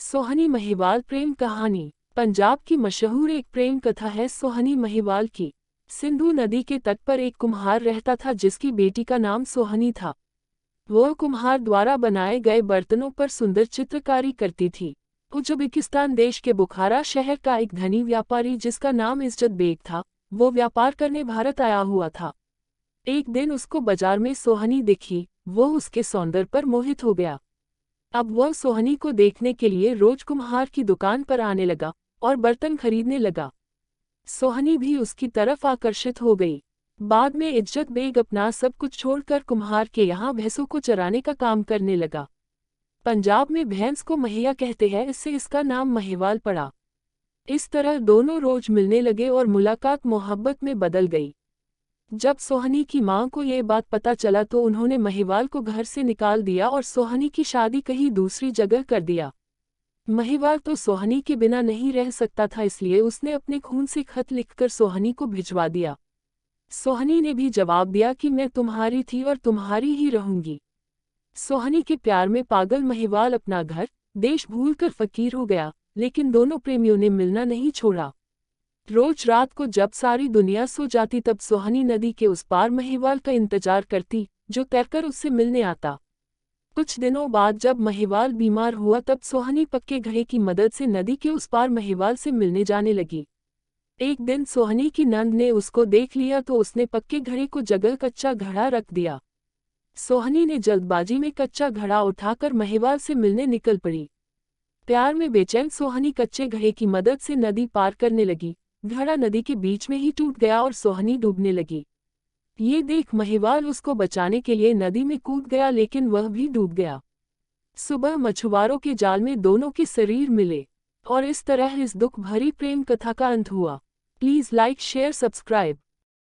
सोहनी महिवाल प्रेम कहानी पंजाब की मशहूर एक प्रेम कथा है सोहनी महिवाल की। सिंधु नदी के तट पर एक कुम्हार रहता था जिसकी बेटी का नाम सोहनी था। वह कुम्हार द्वारा बनाए गए बर्तनों पर सुंदर चित्रकारी करती थी। उज्बेकिस्तान देश के बुखारा शहर का एक धनी व्यापारी जिसका नाम इज्जत बेग था, वो व्यापार करने भारत आया हुआ था। एक दिन उसको बाजार में सोहनी दिखी, वो उसके सौंदर्य पर मोहित हो गया। अब वह सोहनी को देखने के लिए रोज कुम्हार की दुकान पर आने लगा और बर्तन खरीदने लगा। सोहनी भी उसकी तरफ आकर्षित हो गई। बाद में इज्जत बेग अपना सब कुछ छोड़कर कुम्हार के यहाँ भैंसों को चराने का काम करने लगा। पंजाब में भैंस को महिया कहते हैं, इससे इसका नाम महिवाल पड़ा। इस तरह दोनों रोज मिलने लगे और मुलाकात मोहब्बत में बदल गई। जब सोहनी की मां को ये बात पता चला तो उन्होंने महिवाल को घर से निकाल दिया और सोहनी की शादी कहीं दूसरी जगह कर दिया। महिवाल तो सोहनी के बिना नहीं रह सकता था, इसलिए उसने अपने खून से खत लिखकर सोहनी को भिजवा दिया। सोहनी ने भी जवाब दिया कि मैं तुम्हारी थी और तुम्हारी ही रहूंगी। सोहनी के प्यार में पागल महिवाल अपना घर देश भूलकर फकीर हो गया, लेकिन दोनों प्रेमियों ने मिलना नहीं छोड़ा। रोज रात को जब सारी दुनिया सो जाती तब सोहनी नदी के उस पार महिवाल का इंतजार करती, जो तैरकर उससे मिलने आता। कुछ दिनों बाद जब महिवाल बीमार हुआ तब सोहनी पक्के घड़े की मदद से नदी के उस पार महिवाल से मिलने जाने लगी। एक दिन सोहनी की नंद ने उसको देख लिया तो उसने पक्के घड़े को जगह कच्चा घड़ा रख दिया। सोहनी ने जल्दबाजी में कच्चा घड़ा उठाकर महिवाल से मिलने निकल पड़ी। प्यार में बेचैन सोहनी कच्चे घड़े की मदद से नदी पार करने लगी। घड़ा नदी के बीच में ही टूट गया और सोहनी डूबने लगी। ये देख महिवाल उसको बचाने के लिए नदी में कूद गया, लेकिन वह भी डूब गया। सुबह मछुआरों के जाल में दोनों के शरीर मिले और इस तरह इस दुख भरी प्रेम कथा का अंत हुआ। Please like share subscribe.